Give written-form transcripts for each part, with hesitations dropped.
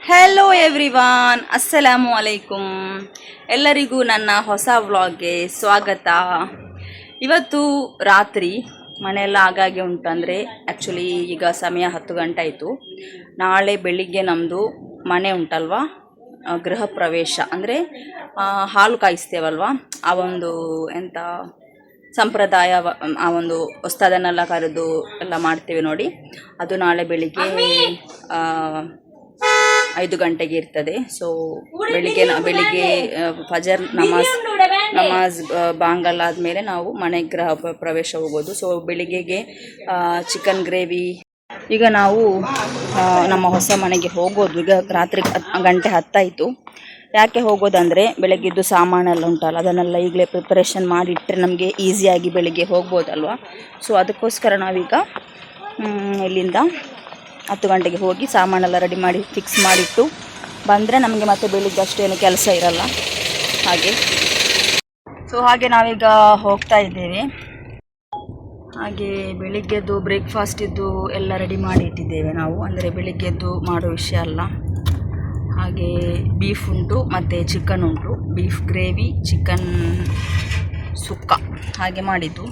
Hello everyone, ಅಸ್ಸಲಾಮು ಅಲೈಕುಂ. ಎಲ್ಲರಿಗೂ ನನ್ನ ಹೊಸ ವ್ಲಾಗ್ಗೆ ಸ್ವಾಗತ. ಇವತ್ತು ರಾತ್ರಿ ಮನೆಯೆಲ್ಲ ಆಗಾಗೆ ಉಂಟಂದರೆ ಆ್ಯಕ್ಚುಲಿ ಈಗ ಸಮಯ 10 ಗಂಟೆ ಆಯಿತು. ನಾಳೆ ಬೆಳಿಗ್ಗೆ ನಮ್ಮದು ಮನೆ ಉಂಟಲ್ವ, ಗೃಹ ಪ್ರವೇಶ ಅಂದರೆ ಹಾಲು ಕಾಯಿಸ್ತೇವಲ್ವ, ಆ ಒಂದು ಎಂಥ ಸಂಪ್ರದಾಯ, ಆ ಒಂದು ಹೊಸ್ತದನ್ನೆಲ್ಲ ಕರೆದು ಎಲ್ಲ ಮಾಡ್ತೇವೆ ನೋಡಿ, ಅದು ನಾಳೆ ಬೆಳಿಗ್ಗೆ 5 ಗಂಟೆಗೆ ಇರ್ತದೆ. ಸೊ ಬೆಳಿಗ್ಗೆ ಫಜರ್ ನಮಾಜ್ ಬಾಂಗಲ್ ಆದಮೇಲೆ ನಾವು ಮನೆ ಗೃಹ ಪ್ರವೇಶ ಹೋಗೋದು. ಸೊ ಬೆಳಿಗ್ಗೆಗೆ ಚಿಕನ್ ಗ್ರೇವಿ. ಈಗ ನಾವು ನಮ್ಮ ಹೊಸ ಮನೆಗೆ ಹೋಗೋದು. ಈಗ ರಾತ್ರಿ 10 ಗಂಟೆ ಆಯಿತು. ಯಾಕೆ ಹೋಗೋದಂದರೆ ಬೆಳಗ್ಗೆದ್ದು ಸಾಮಾನೆಲ್ಲ ಉಂಟಲ್ಲ, ಅದನ್ನೆಲ್ಲ ಈಗಲೇ ಪ್ರಿಪರೇಷನ್ ಮಾಡಿಟ್ಟರೆ ನಮಗೆ ಈಸಿಯಾಗಿ ಬೆಳಿಗ್ಗೆ ಹೋಗ್ಬೋದಲ್ವ. ಸೊ ಅದಕ್ಕೋಸ್ಕರ ನಾವೀಗ ಇಲ್ಲಿಂದ 10 ಗಂಟೆಗೆ ಹೋಗಿ ಸಾಮಾನೆಲ್ಲ ರೆಡಿ ಮಾಡಿ ಫಿಕ್ಸ್ ಮಾಡಿಟ್ಟು ಬಂದರೆ ನಮಗೆ ಮತ್ತೆ ಬೆಳಿಗ್ಗೆ ಅಷ್ಟೇನು ಕೆಲಸ ಇರಲ್ಲ ಹಾಗೆ. ಸೊ ಹಾಗೆ ನಾವೀಗ ಹೋಗ್ತಾ ಇದ್ದೇವೆ. ಹಾಗೆ ಬೆಳಿಗ್ಗೆದ್ದು ಬ್ರೇಕ್ಫಾಸ್ಟಿದ್ದು ಎಲ್ಲ ರೆಡಿ ಮಾಡಿ ಇಟ್ಟಿದ್ದೇವೆ ನಾವು, ಅಂದರೆ ಬೆಳಿಗ್ಗೆದ್ದು ಮಾಡೋ ವಿಷಯ ಅಲ್ಲ. ಹಾಗೆ ಬೀಫ್ ಉಂಟು ಮತ್ತು ಚಿಕನ್ ಉಂಟು. ಬೀಫ್ ಗ್ರೇವಿ, ಚಿಕನ್ ಸುಕ್ಕ ಹಾಗೆ ಮಾಡಿದ್ದು.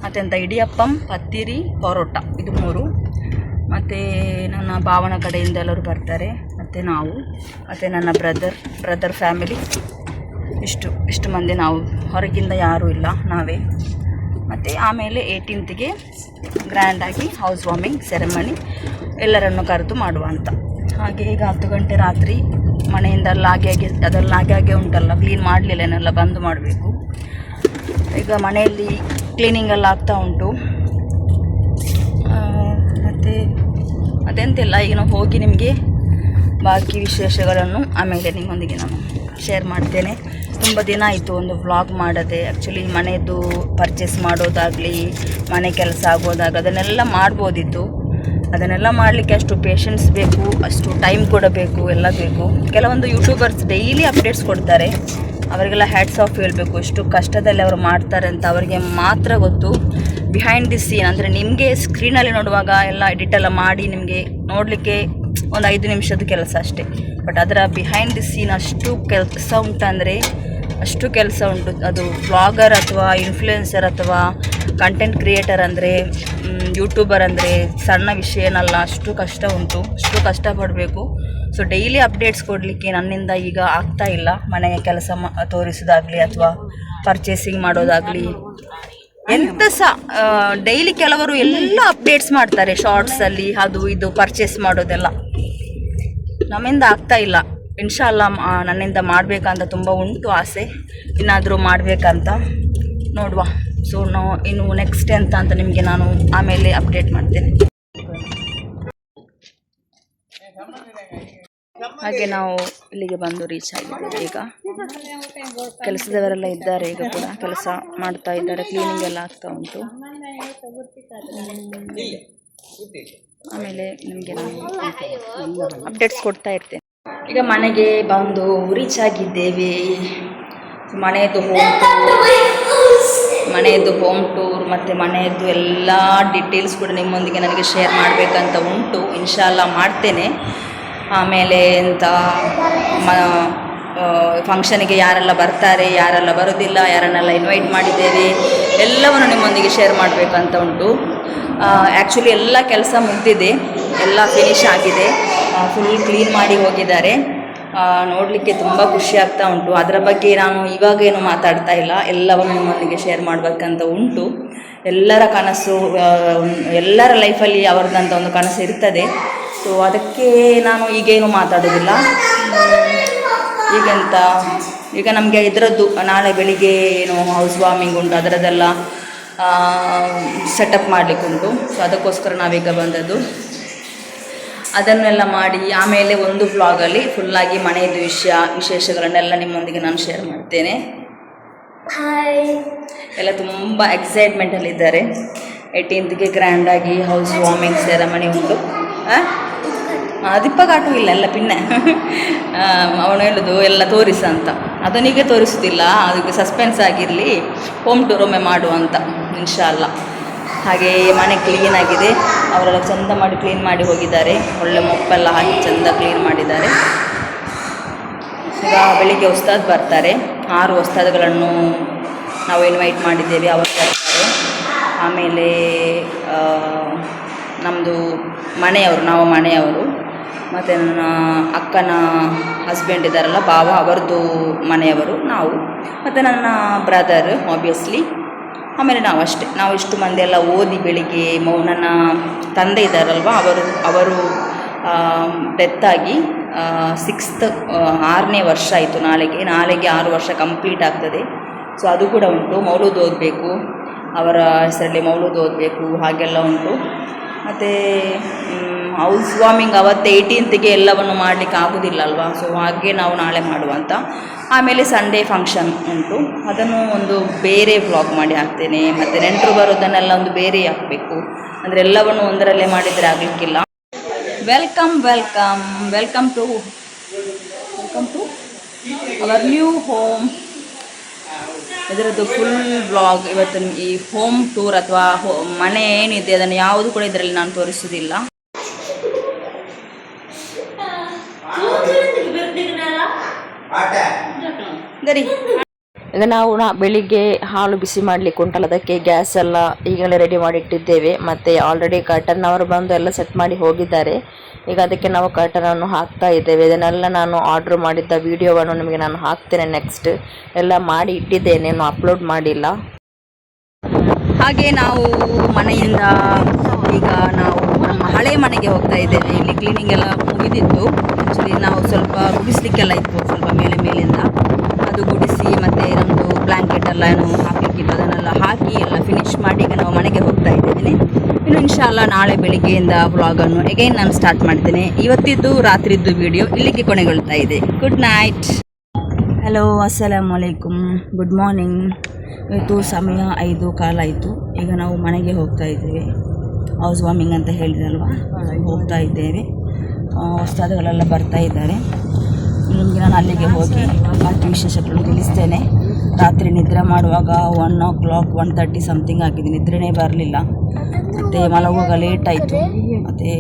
ಮತ್ತೆಂತ ಇಡಿಯಪ್ಪಂ, ಪತ್ತಿರಿ, ಪರೋಟ, ಇದು 3. ಮತ್ತು ನನ್ನ ಭಾವನ ಕಡೆಯಿಂದ ಎಲ್ಲರೂ ಬರ್ತಾರೆ, ಮತ್ತು ನಾವು, ಮತ್ತು ನನ್ನ ಬ್ರದರ್ ಫ್ಯಾಮಿಲಿ, ಇಷ್ಟು ಮಂದಿ ನಾವು. ಹೊರಗಿಂದ ಯಾರೂ ಇಲ್ಲ, ನಾವೇ. ಮತ್ತು ಆಮೇಲೆ 18ಗೆ ಗ್ರ್ಯಾಂಡಾಗಿ ಹೌಸ್ ವಾರ್ಮಿಂಗ್ ಸೆರೆಮನಿ ಎಲ್ಲರನ್ನು ಕರೆದು ಮಾಡುವ ಅಂತ. ಹಾಗೆ ಈಗ 10 ಗಂಟೆ ರಾತ್ರಿ ಮನೆಯಿಂದ ಅದೆಲ್ಲ ಆಗಾಗೆ ಉಂಟಲ್ಲ, ಕ್ಲೀನ್ ಮಾಡಲಿಲ್ಲ, ಏನೆಲ್ಲ ಬಂದು ಮಾಡಬೇಕು. ಈಗ ಮನೆಯಲ್ಲಿ ಕ್ಲೀನಿಂಗ್ ಎಲ್ಲ ಆಗ್ತಾ ಉಂಟು. ಮತ್ತೆಂತಿಲ್ಲ, ಈಗ ನಾವು ಹೋಗಿ ನಿಮಗೆ ಬಾಕಿ ವಿಶೇಷಗಳನ್ನು ಆಮೇಲೆ ನಿಮ್ಮೊಂದಿಗೆ ನಾನು ಶೇರ್ ಮಾಡ್ತೇನೆ. ತುಂಬ ದಿನ ಆಯಿತು ಒಂದು ವ್ಲಾಗ್ ಮಾಡದೆ. ಆ್ಯಕ್ಚುಲಿ ಮನೆಯದು ಪರ್ಚೇಸ್ ಮಾಡೋದಾಗಲಿ, ಮನೆ ಕೆಲಸ ಆಗೋದಾಗ ಅದನ್ನೆಲ್ಲ ಮಾಡ್ಬೋದಿತ್ತು. ಅದನ್ನೆಲ್ಲ ಮಾಡಲಿಕ್ಕೆ ಅಷ್ಟು ಪೇಷನ್ಸ್ ಬೇಕು, ಅಷ್ಟು ಟೈಮ್ ಕೂಡ ಬೇಕು, ಎಲ್ಲ ಬೇಕು. ಕೆಲವೊಂದು ಯೂಟ್ಯೂಬರ್ಸ್ ಡೈಲಿ ಅಪ್ಡೇಟ್ಸ್ ಕೊಡ್ತಾರೆ, ಅವರಿಗೆಲ್ಲ ಹ್ಯಾಟ್ಸ್ ಆಫ್ ಹೇಳಬೇಕು. ಎಷ್ಟು ಕಷ್ಟದಲ್ಲಿ ಅವರು ಮಾಡ್ತಾರೆ ಅಂತ ಅವರಿಗೆ ಮಾತ್ರ ಗೊತ್ತು. ಬಿಹೈಂಡ್ ದಿ ಸೀನ್ ಅಂದರೆ ನಿಮಗೆ ಸ್ಕ್ರೀನಲ್ಲಿ ನೋಡುವಾಗ ಎಲ್ಲ ಎಡಿಟೆಲ್ಲ ಮಾಡಿ ನಿಮಗೆ ನೋಡಲಿಕ್ಕೆ ಒಂದು 5 ನಿಮಿಷದ ಕೆಲಸ ಅಷ್ಟೇ. ಬಟ್ ಅದರ ಬಿಹೈಂಡ್ ದಿ ಸೀನ್ ಅಷ್ಟು ಕೆಲಸ ಉಂಟಂದರೆ ಅಷ್ಟು ಕೆಲಸ ಉಂಟು. ಅದು ವ್ಲಾಗರ್ ಅಥವಾ ಇನ್ಫ್ಲುಯೆನ್ಸರ್ ಅಥವಾ ಕಂಟೆಂಟ್ ಕ್ರಿಯೇಟರ್ ಅಂದರೆ, ಯೂಟ್ಯೂಬರ್ ಅಂದರೆ ಸಣ್ಣ ವಿಷಯ ಏನಲ್ಲ. ಅಷ್ಟು ಕಷ್ಟ ಉಂಟು, ಅಷ್ಟು ಕಷ್ಟಪಡಬೇಕು. ಸೊ ಡೈಲಿ ಅಪ್ಡೇಟ್ಸ್ ಕೊಡಲಿಕ್ಕೆ ನನ್ನಿಂದ ಈಗ ಆಗ್ತಾ ಇಲ್ಲ. ಮನೆಯ ಕೆಲಸ ತೋರಿಸೋದಾಗಲಿ ಅಥವಾ ಪರ್ಚೇಸಿಂಗ್ ಮಾಡೋದಾಗಲಿ, ಎಂತ ಸಹ ಡೈಲಿ ಕೆಲವರು ಎಲ್ಲ ಅಪ್ಡೇಟ್ಸ್ ಮಾಡ್ತಾರೆ ಶಾರ್ಟ್ಸಲ್ಲಿ, ಅದು ಇದು ಪರ್ಚೇಸ್ ಮಾಡೋದೆಲ್ಲ. ನಮ್ಮಿಂದ ಆಗ್ತಾ ಇಲ್ಲ. ಇನ್ಶಾಲ್ಲ ನನ್ನಿಂದ ಮಾಡಬೇಕಂತ ತುಂಬ ಉಂಟು ಆಸೆ, ಇನ್ನಾದರೂ ಮಾಡಬೇಕಂತ ನೋಡುವ. ಸೊ ಇನ್ನು ನೆಕ್ಸ್ಟ್ ಎಂತ ಅಂತ ನಿಮಗೆ ನಾನು ಆಮೇಲೆ ಅಪ್ಡೇಟ್ ಮಾಡ್ತೇನೆ. ಹಾಗೆ ನಾವು ಇಲ್ಲಿಗೆ ಬಂದು ರೀಚ್ ಆಗಿದ್ದೇವೆ. ಈಗ ಕೆಲಸದವರೆಲ್ಲ ಇದ್ದಾರೆ, ಈಗ ಕೂಡ ಕೆಲಸ ಮಾಡ್ತಾ ಇದ್ದಾರೆ, ಕ್ಲೀನಿಂಗ್ ಎಲ್ಲ ಆಗ್ತಾ ಉಂಟು. ಆಮೇಲೆ ನಿಮಗೆ ನಾನು ಅಪ್ಡೇಟ್ಸ್ ಕೊಡ್ತಾ ಇರ್ತೇನೆ. ಈಗ ಮನೆಗೆ ಬಂದು ರೀಚ್ ಆಗಿದ್ದೇವೆ. ಮನೆಯದ್ದು ಹೋಮ್ ಟೂರ್ ಮತ್ತು ಮನೆಯದ್ದು ಎಲ್ಲ ಡೀಟೇಲ್ಸ್ ಕೂಡ ನಿಮ್ಮೊಂದಿಗೆ ನನಗೆ ಶೇರ್ ಮಾಡಬೇಕಂತ ಉಂಟು. ಇನ್ಶಾಲ್ಲ ಮಾಡ್ತೇನೆ. ಆಮೇಲೆ ಎಂತ ಫಂಕ್ಷನಿಗೆ ಯಾರೆಲ್ಲ ಬರ್ತಾರೆ, ಯಾರೆಲ್ಲ ಬರೋದಿಲ್ಲ, ಯಾರನ್ನೆಲ್ಲ ಇನ್ವೈಟ್ ಮಾಡಿದ್ದೇವೆ, ಎಲ್ಲವನ್ನು ನಿಮ್ಮೊಂದಿಗೆ ಶೇರ್ ಮಾಡಬೇಕಂತ ಉಂಟು. ಆ್ಯಕ್ಚುಲಿ ಎಲ್ಲ ಕೆಲಸ ಮುಗಿದಿದೆ, ಎಲ್ಲ ಫಿನಿಶ್ ಆಗಿದೆ, ಫುಲ್ ಕ್ಲೀನ್ ಮಾಡಿ ಹೋಗಿದ್ದಾರೆ. ನೋಡಲಿಕ್ಕೆ ತುಂಬ ಖುಷಿ ಆಗ್ತಾ ಉಂಟು. ಅದರ ಬಗ್ಗೆ ನಾನು ಇವಾಗೇನು ಮಾತಾಡ್ತಾ ಇಲ್ಲ, ಎಲ್ಲವನ್ನು ನಿಮ್ಮೊಂದಿಗೆ ಶೇರ್ ಮಾಡಬೇಕಂತ ಉಂಟು. ಎಲ್ಲರ ಕನಸು, ಎಲ್ಲರ ಲೈಫಲ್ಲಿ ಅವರದಂಥ ಒಂದು ಕನಸು ಇರ್ತದೆ. ಸೊ ಅದಕ್ಕೆ ನಾನು ಈಗೇನು ಮಾತಾಡೋದಿಲ್ಲ. ಈಗ ನಮಗೆ ಇದರದ್ದು ನಾಳೆ ಬೆಳಿಗ್ಗೆ ಏನು ಹೌಸ್ ವಾರ್ಮಿಂಗ್ ಉಂಟು, ಅದರದ್ದೆಲ್ಲ ಸೆಟಪ್ ಮಾಡಲಿಕ್ಕೆ ಉಂಟು. ಸೊ ಅದಕ್ಕೋಸ್ಕರ ನಾವೀಗ ಬಂದದ್ದು. ಅದನ್ನೆಲ್ಲ ಮಾಡಿ ಆಮೇಲೆ ಒಂದು ವ್ಲಾಗಲ್ಲಿ ಫುಲ್ಲಾಗಿ ಮನೆಯದು ವಿಷಯಗಳನ್ನೆಲ್ಲ ನಿಮ್ಮೊಂದಿಗೆ ನಾನು ಶೇರ್ ಮಾಡ್ತೇನೆ. ಎಲ್ಲ ತುಂಬ ಎಕ್ಸೈಟ್ಮೆಂಟಲ್ಲಿದ್ದಾರೆ. 18ಗೆ ಗ್ರ್ಯಾಂಡಾಗಿ ಹೌಸ್ ವಾರ್ಮಿಂಗ್ ಸೆರೆಮನಿ ಉಂಟು. ದಿಪ್ಪಗಾಟು ಇಲ್ಲ ಎಲ್ಲ ಪಿನ್ನೆ ಅವನು ಹೇಳೋದು ಎಲ್ಲ ತೋರಿಸ ಅಂತ, ಅದನಿಗೆ ತೋರಿಸೋದಿಲ್ಲ, ಅದಕ್ಕೆ ಸಸ್ಪೆನ್ಸ್ ಆಗಿರಲಿ, ಹೋಮ್ ಟೂರ್ ಒಮ್ಮೆ ಮಾಡುವ ಅಂತ ಇನ್ಶಾಲ್ಲ. ಹಾಗೆ ಮನೆ ಕ್ಲೀನ್ ಆಗಿದೆ, ಅವರೆಲ್ಲ ಚೆಂದ ಮಾಡಿ ಕ್ಲೀನ್ ಮಾಡಿ ಹೋಗಿದ್ದಾರೆ. ಒಳ್ಳೆ ಮೊಪ್ಪೆಲ್ಲ ಹಾಕಿ ಚೆಂದ ಕ್ಲೀನ್ ಮಾಡಿದ್ದಾರೆ. ಈಗ ಬೆಳಿಗ್ಗೆ ಉಸ್ತಾದ್ ಬರ್ತಾರೆ. 6 ಉಸ್ತಾದ್ಗಳನ್ನು ನಾವು ಇನ್ವೈಟ್ ಮಾಡಿದ್ದೇವೆ, ಅವರು ಬರ್ತಾರೆ. ಆಮೇಲೆ ನಮ್ಮದು ನಾವು ಮನೆಯವರು, ಮತ್ತು ನನ್ನ ಅಕ್ಕನ ಹಸ್ಬೆಂಡ್ ಇದ್ದಾರಲ್ಲ ಭಾವ, ಅವರದ್ದು ಮನೆಯವರು ನಾವು, ಮತ್ತು ನನ್ನ ಬ್ರದರ್ ಆಬ್ವಿಯಸ್ಲಿ, ಆಮೇಲೆ ನಾವು ಅಷ್ಟೇ. ನಾವು ಇಷ್ಟು ಮಂದಿ ಎಲ್ಲ ಓದಿ ಬೆಳಿಗ್ಗೆ ನನ್ನ ತಂದೆ ಇದ್ದಾರಲ್ವ, ಅವರು ಡೆತ್ತಾಗಿ 6ನೇ ವರ್ಷ ಆಯಿತು. ನಾಳೆಗೆ 6 ವರ್ಷ ಕಂಪ್ಲೀಟ್ ಆಗ್ತದೆ. ಸೊ ಅದು ಕೂಡ ಉಂಟು. ಮೌಲೂದ್ ಓದಬೇಕು, ಅವರ ಹೆಸರಲ್ಲಿ ಮೌಲೂದ್ ಓದಬೇಕು, ಹಾಗೆಲ್ಲ ಉಂಟು. ಮತ್ತು ಹೌಸ್ ವಾರ್ಮಿಂಗ್ ಅವತ್ತು 18ಗೆ ಎಲ್ಲವನ್ನು ಮಾಡಲಿಕ್ಕೆ ಆಗೋದಿಲ್ಲ ಅಲ್ವಾ, ಸೊ ಹಾಗೆ ನಾವು ನಾಳೆ ಮಾಡುವಂಥ. ಆಮೇಲೆ ಸಂಡೇ ಫಂಕ್ಷನ್ ಉಂಟು, ಅದನ್ನು ಒಂದು ಬೇರೆ ವ್ಲಾಗ್ ಮಾಡಿ ಹಾಕ್ತೇನೆ. ಮತ್ತು ನೆಂಟರು ಬರೋದನ್ನೆಲ್ಲ ಒಂದು ಬೇರೆ ಹಾಕಬೇಕು, ಅಂದರೆ ಎಲ್ಲವನ್ನು ಒಂದರಲ್ಲೇ ಮಾಡಿದರೆ ಆಗಲಿಕ್ಕಿಲ್ಲ. Welcome to our new home. ಇದರದ್ದು ಫುಲ್ ವ್ಲಾಗ್ ಇವತ್ತು ಈ ಹೋಮ್ ಟೂರ್ ಅಥವಾ ಮನೆ ಏನಿದೆ ಅದನ್ನು ಯಾವುದು ಕೂಡ ಇದರಲ್ಲಿ ನಾನು ತೋರಿಸೋದಿಲ್ಲ. ಈಗ ನಾವು ಬೆಳಿಗ್ಗೆ ಹಾಲು ಬಿಸಿ ಮಾಡಲಿಕ್ಕೆ ಉಂಟಲ್ಲ, ಅದಕ್ಕೆ ಗ್ಯಾಸ್ ಎಲ್ಲ ಈಗಲೇ ರೆಡಿ ಮಾಡಿಟ್ಟಿದ್ದೇವೆ. ಮತ್ತು ಆಲ್ರೆಡಿ ಕರ್ಟನ್ ಅವರು ಬಂದು ಎಲ್ಲ ಸೆಟ್ ಮಾಡಿ ಹೋಗಿದ್ದಾರೆ. ಈಗ ಅದಕ್ಕೆ ನಾವು ಕರ್ಟನನ್ನು ಹಾಕ್ತಾ ಇದ್ದೇವೆ. ಇದನ್ನೆಲ್ಲ ನಾನು ಆರ್ಡ್ರ್ ಮಾಡಿದ್ದ ವಿಡಿಯೋವನ್ನು ನಿಮಗೆ ನಾನು ಹಾಕ್ತೇನೆ. ನೆಕ್ಸ್ಟ್ ಎಲ್ಲ ಮಾಡಿ ಇಟ್ಟಿದ್ದೇನೆ, ನಾನು ಅಪ್ಲೋಡ್ ಮಾಡಿಲ್ಲ. ಹಾಗೆ ನಾವು ಮನೆಯಿಂದ ಈಗ ನಾವು ನಮ್ಮ ಹಳೆ ಮನೆಗೆ ಹೋಗ್ತಾ ಇದ್ದೇವೆ. ಇಲ್ಲಿ ಕ್ಲೀನಿಂಗ್ ಎಲ್ಲ ಮುಗಿದಿತ್ತು. ಆ್ಯಕ್ಚುಲಿ ನಾವು ಸ್ವಲ್ಪ ಗುಡಿಸ್ಲಿಕ್ಕೆಲ್ಲ ಇತ್ತು, ಸ್ವಲ್ಪ ಮೇಲಿಂದ ಅದು ಗುಡಿಸಿ, ಮತ್ತು ನಮ್ಮದು ಬ್ಲ್ಯಾಂಕೆಟ್ ಎಲ್ಲ ಏನು ಹಾಕಲಿಕ್ಕಿತ್ತು ಅದನ್ನೆಲ್ಲ ಹಾಕಿ ಎಲ್ಲ ಫಿನಿಶ್ ಮಾಡಿ ಈಗ ನಾವು ಮನೆಗೆ ಹೋಗ್ತಾ ಇದ್ದೇನೆ. ಇನ್ನು ಇನ್ಶಾಲ್ಲ ನಾಳೆ ಬೆಳಿಗ್ಗೆಯಿಂದ ವ್ಲಾಗನ್ನು ಎಗೈನ್ ನಾನು ಸ್ಟಾರ್ಟ್ ಮಾಡ್ತೇನೆ. ಇವತ್ತಿದ್ದು ರಾತ್ರಿದ್ದು ವಿಡಿಯೋ ಇಲ್ಲಿಗೆ ಕೊನೆಗೊಳ್ತಾ ಇದೆ. Good night. ಹಲೋ, ಅಸ್ಸಲಾಮು ಅಲೈಕುಮ್, ಗುಡ್ ಮಾರ್ನಿಂಗ್. ಇವತ್ತು ಸಮಯ 5:15 ಆಯಿತು. ಈಗ ನಾವು ಮನೆಗೆ ಹೋಗ್ತಾ ಇದ್ದೇವೆ. ಹೌಸ್ ವಾರ್ಮಿಂಗ್ ಅಂತ ಹೇಳಿದಲ್ವ, ಹೋಗ್ತಾ ಇದ್ದೇವೆ. ಉಸ್ತಾದ್ಗಳೆಲ್ಲ ಬರ್ತಾ ಇದ್ದಾರೆ. ನಿಮಗೆ ನಾನು ಅಲ್ಲಿಗೆ ಹೋಗಿ ಬಾಕಿ ವಿಶೇಷಗಳನ್ನು ತಿಳಿಸ್ತೇನೆ. ರಾತ್ರಿ ನಿದ್ರೆ ಮಾಡುವಾಗ 1 o'clock 1:30 ಸಮಥಿಂಗ್ ಆಗಿದೆ, ನಿದ್ರೆನೇ ಬರಲಿಲ್ಲ. ಮತ್ತು ಮಲಗುವಾಗ ಲೇಟ್ ಆಯಿತು. ಮತ್ತು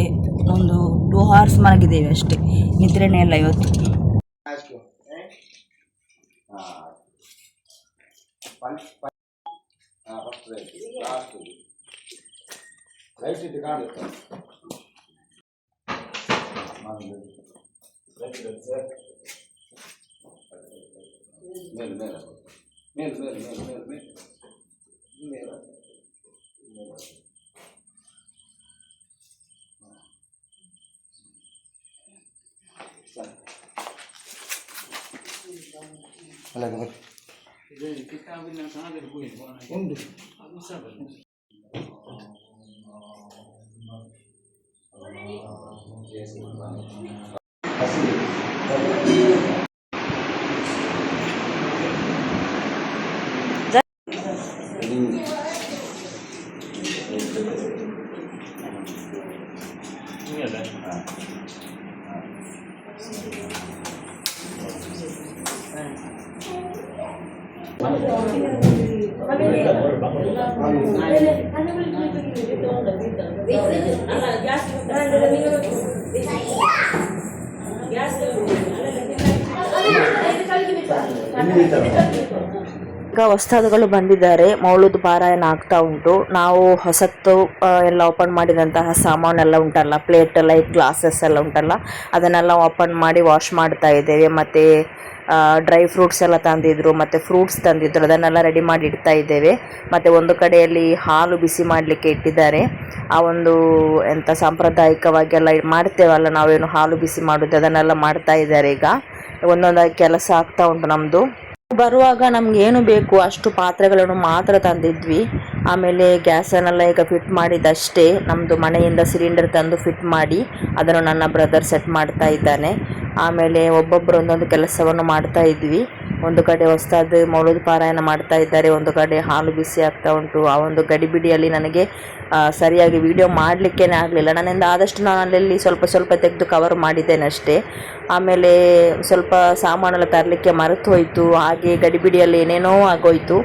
ಒಂದು 2 hours ಮಲಗಿದ್ದೇವೆ ಅಷ್ಟೇ, ನಿದ್ರೆನೇ ಇಲ್ಲ ಇವತ್ತು. ಈಗ ಹೊಸದುಗಳು ಬಂದಿದ್ದಾರೆ. ಮೌಲೂದ್ ಪಾರಾಯಣ ಆಗ್ತಾ ಉಂಟು. ನಾವು ಹೊಸತ್ತು ಎಲ್ಲ ಓಪನ್ ಮಾಡಿದಂತಹ ಸಾಮಾನೆಲ್ಲ ಉಂಟಲ್ಲ, ಪ್ಲೇಟ್ ಲೈಕ್ ಗ್ಲಾಸಸ್ ಎಲ್ಲ ಉಂಟಲ್ಲ, ಅದನ್ನೆಲ್ಲ ಓಪನ್ ಮಾಡಿ ವಾಶ್ ಮಾಡ್ತಾ ಇದ್ದೇವೆ. ಮತ್ತು ಡ್ರೈ ಫ್ರೂಟ್ಸ್ ಎಲ್ಲ ತಂದಿದ್ರು, ಮತ್ತು ಫ್ರೂಟ್ಸ್ ತಂದಿದ್ರು, ಅದನ್ನೆಲ್ಲ ರೆಡಿ ಮಾಡಿ ಇಡ್ತಾ ಇದ್ದೇವೆ. ಮತ್ತು ಒಂದು ಕಡೆಯಲ್ಲಿ ಹಾಲು ಬಿಸಿ ಮಾಡಲಿಕ್ಕೆ ಇಟ್ಟಿದ್ದಾರೆ. ಆ ಒಂದು ಎಂಥ ಸಾಂಪ್ರದಾಯಿಕವಾಗಿ ಎಲ್ಲ ಮಾಡ್ತೇವಲ್ಲ ನಾವೇನು ಹಾಲು ಬಿಸಿ ಮಾಡೋದು, ಅದನ್ನೆಲ್ಲ ಮಾಡ್ತಾ ಇದ್ದಾರೆ. ಈಗ ಒಂದೊಂದಾಗಿ ಕೆಲಸ ಆಗ್ತಾ ಉಂಟು ನಮ್ಮದು. ಬರುವಾಗ ನಮ್ಗೆ ಏನು ಬೇಕು ಅಷ್ಟು ಪಾತ್ರೆಗಳನ್ನು ಮಾತ್ರ ತಂದಿದ್ವಿ. ಆಮೇಲೆ ಗ್ಯಾಸನ್ನೆಲ್ಲ ಈಗ ಫಿಟ್ ಮಾಡಿದ್ದಷ್ಟೇ. ನಮ್ಮದು ಮನೆಯಿಂದ ಸಿಲಿಂಡರ್ ತಂದು ಫಿಟ್ ಮಾಡಿ ಅದನ್ನು ನನ್ನ ಬ್ರದರ್ ಸೆಟ್ ಮಾಡ್ತಾ ಇದ್ದಾನೆ. ಆಮೇಲೆ ಒಬ್ಬೊಬ್ಬರು ಒಂದೊಂದು ಕೆಲಸವನ್ನು ಮಾಡ್ತಾ ಇದ್ವಿ. ಒಂದು ಕಡೆ ಹೊಸ್ತಾದ ಮೌಲದ ಪಾರಾಯಣ ಮಾಡ್ತಾ ಇದ್ದಾರೆ, ಒಂದು ಕಡೆ ಹಾಲು ಬಿಸಿ ಆಗ್ತಾ ಉಂಟು. ಆ ಒಂದು ಗಡಿಬಿಡಿಯಲ್ಲಿ ನನಗೆ ಸರಿಯಾಗಿ ವಿಡಿಯೋ ಮಾಡಲಿಕ್ಕೇ ಆಗಲಿಲ್ಲ. ನನ್ನಿಂದ ಆದಷ್ಟು ನಾನು ಅಲ್ಲಲ್ಲಿ ಸ್ವಲ್ಪ ತೆಗೆದು ಕವರ್ ಮಾಡಿದ್ದೇನೆ ಅಷ್ಟೇ. ಆಮೇಲೆ ಸ್ವಲ್ಪ ಸಾಮಾನೆಲ್ಲ ತರಲಿಕ್ಕೆ ಮರೆತು ಹೋಯಿತು, ಹಾಗೆ ಗಡಿಬಿಡಿಯಲ್ಲಿ ಏನೇನೋ ಆಗೋಯಿತು.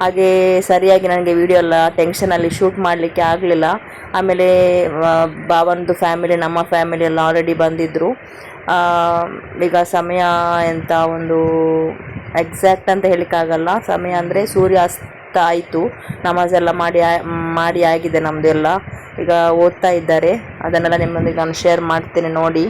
ಹಾಗೆ ಸರಿಯಾಗಿ ನನಗೆ ವಿಡಿಯೋ ಎಲ್ಲ ಟೆನ್ಷನಲ್ಲಿ ಶೂಟ್ ಮಾಡಲಿಕ್ಕೆ ಆಗಲಿಲ್ಲ. ಆಮೇಲೆ ಬಾವನದು ಫ್ಯಾಮಿಲಿ, ನಮ್ಮ ಫ್ಯಾಮಿಲಿ ಎಲ್ಲ ಆಲ್ರೆಡಿ ಬಂದಿದ್ದರು. ಈಗ ಸಮಯ ಎಂತ ಒಂದು ಎಕ್ಸಾಕ್ಟ್ ಅಂತ ಹೇಳಿಕ್ಕಾಗಲ್ಲ. ಸಮಯ ಅಂದರೆ ಸೂರ್ಯಾಸ್ತ ಆಯಿತು. ನಮಾಜ್ ಎಲ್ಲ ಮಾಡಿ ಆಗಿದೆ ನಮ್ಮದೆಲ್ಲ. ಈಗ ಓದ್ತಾ ಇದ್ದಾರೆ, ಅದನ್ನೆಲ್ಲ ನಿಮ್ಮೊಂದಿಗೆ ನಾನು ಶೇರ್ ಮಾಡ್ತೇನೆ ನೋಡಿ.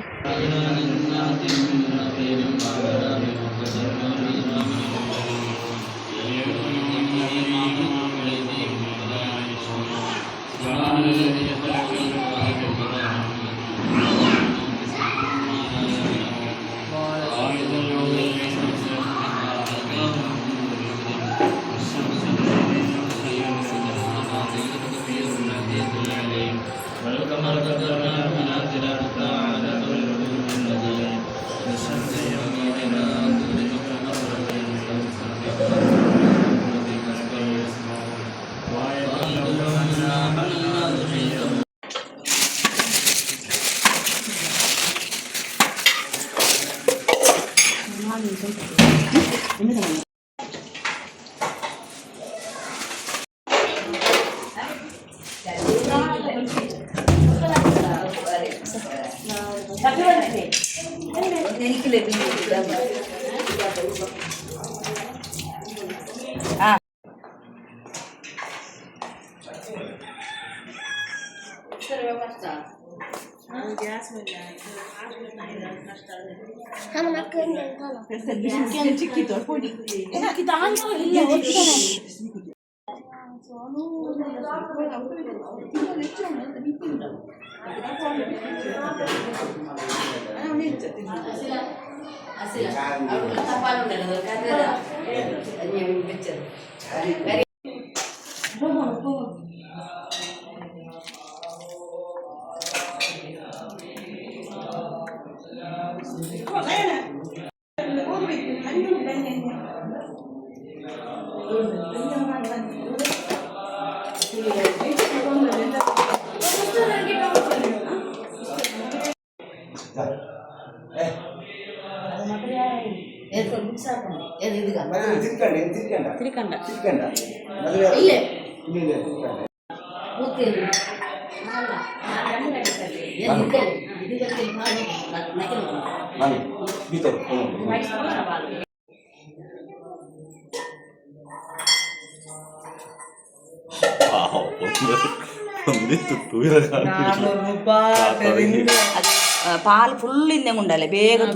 പാല് ഫുള്ള് ഇന്നെ കൊണ്ടല്ലേ വേഗം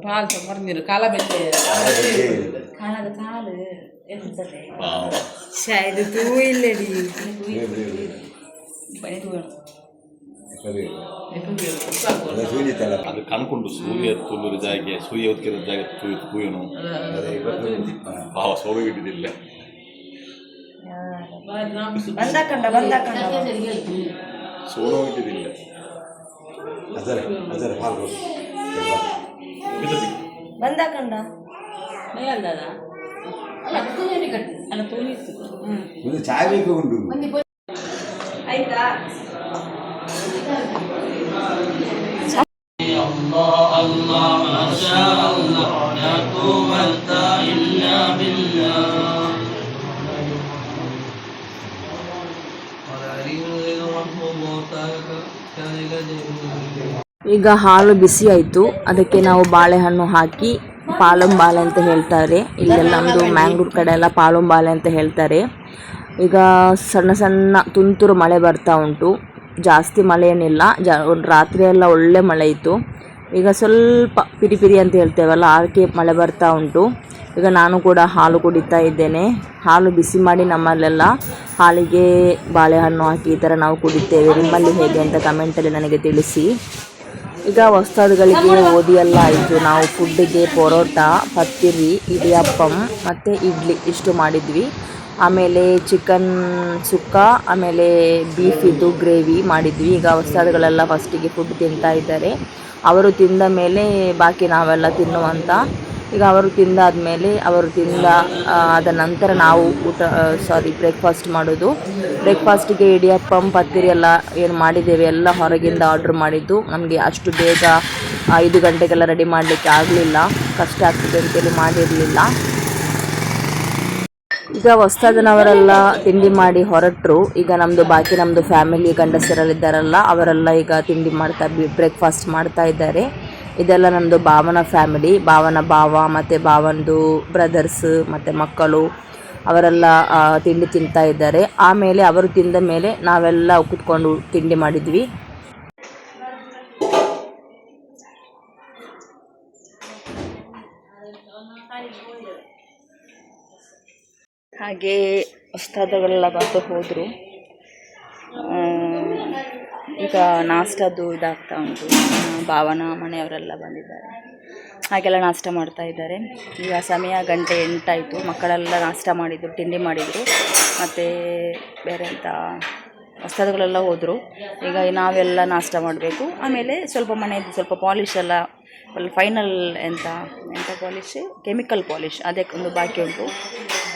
പാല് പറഞ്ഞിരു കാല കാണാതെ കാല് എന്തല്ലേ ഇത് തൂയില്ലടി പനി തൂയണം. ಅದು ಕಣ್ಕೊಂಡು ಸೂರ್ಯ ತುಲ್ಲುವ ಜಾಗೆ ಸೂರ್ಯ ಉತ್ಕಿರೋ ಜಾಗ ತೂಯನು ಭಾವ ಸೋಬಗಿಟ್ಟಿದ್ದಿಲ್ಲ ಸೋನೋ ಇಟ್ಟಿದ್ದಿಲ್ಲ ಬಂದಾಕಂಡ ಚಾಯ್ ಬೇಕು ಉಂಟು ಆಯ್ತಾ الله الله ما شاء الله لا قوة إلا بالله ಈಗ ಹಾಲು ಬಿಸಿ ಆಯಿತು, ಅದಕ್ಕೆ ನಾವು ಬಾಳೆಹಣ್ಣು ಹಾಕಿ ಪಾಲಂಬಾಲೆ ಅಂತ ಹೇಳ್ತಾರೆ. ಇಲ್ಲೆಲ್ಲ ನಮ್ಮದು ಮ್ಯಾಂಗ್ಳೂರು ಕಡೆ ಎಲ್ಲ ಪಾಲಂಬಾಲೆ ಅಂತ ಹೇಳ್ತಾರೆ. ಈಗ ಸಣ್ಣ ಸಣ್ಣ ತುಂತುರು ಮಳೆ ಬರ್ತಾ ಉಂಟು, ಜಾಸ್ತಿ ಮಳೆ ಏನಿಲ್ಲ. ಒಂದು ರಾತ್ರಿ ಎಲ್ಲ ಒಳ್ಳೆ ಮಳೆ ಇತ್ತು. ಈಗ ಸ್ವಲ್ಪ ಪಿರಿ ಅಂತ ಹೇಳ್ತೇವಲ್ಲ, ಅದಕ್ಕೆ ಮಳೆ ಬರ್ತಾ ಉಂಟು. ಈಗ ನಾನು ಕೂಡ ಹಾಲು ಕುಡಿತಾ ಇದ್ದೇನೆ. ಹಾಲು ಬಿಸಿ ಮಾಡಿ ನಮ್ಮಲ್ಲೆಲ್ಲ ಹಾಲಿಗೆ ಬಾಳೆಹಣ್ಣು ಹಾಕಿ ಈ ಥರ ನಾವು ಕುಡಿತೇವೆ. ನಿಮ್ಮಲ್ಲಿ ಹೇಗೆ ಅಂತ ಕಮೆಂಟಲ್ಲಿ ನನಗೆ ತಿಳಿಸಿ. ಈಗ ಹೊಸ್ತಾದುಗಳಿಗೆ ಓದಿ ಎಲ್ಲ ಆಯಿತು. ನಾವು ಫುಡ್ಡಿಗೆ ಪರೋಟ, ಪತ್ತಿರಿ, ಇಡಿಯಪ್ಪಂ ಮತ್ತು ಇಡ್ಲಿ ಇಷ್ಟು ಮಾಡಿದ್ವಿ. ಆಮೇಲೆ ಚಿಕನ್ ಸುಕ್ಕ, ಆಮೇಲೆ ಬೀಫಿದ್ದು ಗ್ರೇವಿ ಮಾಡಿದ್ವಿ. ಈಗ ಹೊಸ್ತಾದುಗಳೆಲ್ಲ ಫಸ್ಟಿಗೆ ಫುಡ್ ತಿಂತಾ ಇದ್ದಾರೆ. ಅವರು ತಿಂದ ಮೇಲೆ ಬಾಕಿ ನಾವೆಲ್ಲ ತಿನ್ನುವಂತ. ಈಗ ಅವರು ತಿಂದಾದಮೇಲೆ ಆದ ನಂತರ ನಾವು ಬ್ರೇಕ್ಫಾಸ್ಟ್ ಮಾಡೋದು. ಬ್ರೇಕ್ಫಾಸ್ಟಿಗೆ ಇಡಿಯಪ್ಪಂ ಪತ್ತಿರಿ ಎಲ್ಲ ಏನು ಮಾಡಿದ್ದೇವೆ ಎಲ್ಲ ಹೊರಗಿಂದ ಆರ್ಡ್ರ್ ಮಾಡಿದ್ದು. ನಮಗೆ ಅಷ್ಟು ಬೇಗ 5 ಗಂಟೆಗೆಲ್ಲ ರೆಡಿ ಮಾಡಲಿಕ್ಕೆ ಆಗಲಿಲ್ಲ, ಕಷ್ಟ ಆಗ್ತದೆ ಅಂತೇಳಿ ಮಾಡಿರಲಿಲ್ಲ. ಈಗ ಹೊಸ್ತಾದನವರೆಲ್ಲ ತಿಂಡಿ ಮಾಡಿ ಹೊರಟರು. ಈಗ ನಮ್ಮದು ಫ್ಯಾಮಿಲಿ ಗಂಡಸರಲ್ಲಿದ್ದಾರಲ್ಲ ಅವರೆಲ್ಲ ಈಗ ತಿಂಡಿ ಬ್ರೇಕ್ಫಾಸ್ಟ್ ಮಾಡ್ತಾ ಇದ್ದಾರೆ. ಇದೆಲ್ಲ ನಮ್ಮದು ಭಾವನ ಫ್ಯಾಮಿಲಿ, ಭಾವನ ಭಾವ ಮತ್ತು ಭಾವನದು ಬ್ರದರ್ಸ್ ಮತ್ತು ಮಕ್ಕಳು ಅವರೆಲ್ಲ ತಿಂಡಿ ತಿಂತಾ ಇದ್ದಾರೆ. ಆಮೇಲೆ ಅವರು ತಿಂದ ಮೇಲೆ ನಾವೆಲ್ಲ ಕೂತ್ಕೊಂಡು ತಿಂಡಿ ಮಾಡಿದ್ವಿ. ಹಾಗೆ ಹೊಸ್ತಾದವರೆಲ್ಲ ಬಂದು ಹೋದರು. ಈಗ ನಾಷ್ಟದ್ದು ಇದಾಗ್ತಾ ಉಂಟು. ಭಾವನ ಮನೆಯವರೆಲ್ಲ ಬಂದಿದ್ದಾರೆ, ಹಾಗೆಲ್ಲ ನಾಷ್ಟ ಮಾಡ್ತಾ ಇದ್ದಾರೆ. ಈಗ ಸಮಯ 8 ಆಯಿತು. ಮಕ್ಕಳೆಲ್ಲ ನಾಷ್ಟ ಮಾಡಿದರು, ತಿಂಡಿ ಮಾಡಿದರು. ಮತ್ತು ಬೇರೆ ಅಂತ ಹೊಸ್ತಾದಗಳೆಲ್ಲ ಹೋದರು. ಈಗ ನಾವೆಲ್ಲ ನಾಷ್ಟ ಮಾಡಬೇಕು. ಆಮೇಲೆ ಸ್ವಲ್ಪ ಮನೆಯದ್ದು ಸ್ವಲ್ಪ ಪಾಲಿಶ್ ಎಲ್ಲ ಫೈನಲ್ ಎಂತ ಪಾಲಿಶ್, ಕೆಮಿಕಲ್ ಪಾಲಿಶ್ ಅದೇ ಒಂದು ಬಾಕಿ ಉಂಟು.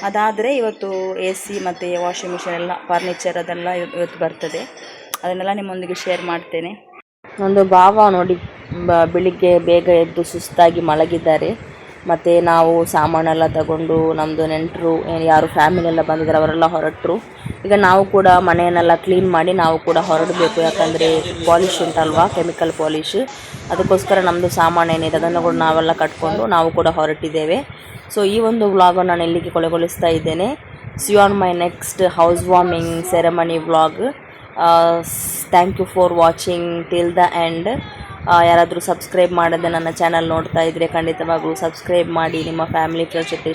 ಅದಾದರೆ ಇವತ್ತು AC ಮತ್ತು ವಾಷಿಂಗ್ ಮಿಷಿನ್ ಎಲ್ಲ ಫರ್ನಿಚರ್ ಅದೆಲ್ಲ ಇವತ್ತು ಬರ್ತದೆ. ಅದನ್ನೆಲ್ಲ ನಿಮ್ಮೊಂದಿಗೆ ಶೇರ್ ಮಾಡ್ತೇನೆ. ಒಂದು ಭಾವ ನೋಡಿ ಬೆಳಿಗ್ಗೆ ಬೇಗ ಎದ್ದು ಸುಸ್ತಾಗಿ ಮಲಗಿದ್ದಾರೆ. ಮತ್ತು ನಾವು ಸಾಮಾನೆಲ್ಲ ತಗೊಂಡು ನಮ್ಮದು ನೆಂಟರು ಯಾರು ಫ್ಯಾಮಿಲಿ ಎಲ್ಲ ಬಂದಿದ್ದಾರೆ ಅವರೆಲ್ಲ ಹೊರಟರು. ಈಗ ನಾವು ಕೂಡ ಮನೆಯನ್ನೆಲ್ಲ ಕ್ಲೀನ್ ಮಾಡಿ ನಾವು ಕೂಡ ಹೊರಡಬೇಕು. ಯಾಕಂದರೆ ಪಾಲಿಶ್ ಉಂಟಲ್ವಾ, ಕೆಮಿಕಲ್ ಪಾಲಿಶ್, ಅದಕ್ಕೋಸ್ಕರ ನಮ್ಮದು ಸಾಮಾನು ಏನಿದೆ ಅದನ್ನು ಕೂಡ ನಾವೆಲ್ಲ ಕಟ್ಕೊಂಡು ನಾವು ಕೂಡ ಹೊರಟಿದ್ದೇವೆ. ಸೊ ಈ ಒಂದು ವ್ಲಾಗನ್ನು ನಾನು ಇಲ್ಲಿಗೆ ಕೊನೆಗೊಳಿಸ್ತಾ ಇದ್ದೇನೆ. See on my next house warming ceremony vlog. Thank you for watching till the end. ಯಾರಾದರೂ ಸಬ್ಸ್ಕ್ರೈಬ್ ಮಾಡದೆ ನನ್ನ ಚಾನಲ್ ನೋಡ್ತಾ ಇದ್ದರೆ ಖಂಡಿತವಾಗ್ಲೂ ಸಬ್ಸ್ಕ್ರೈಬ್ ಮಾಡಿ, ನಿಮ್ಮ ಫ್ಯಾಮಿಲಿ ಫ್ರೆಂಡ್ಸ್ ಜೊತೆ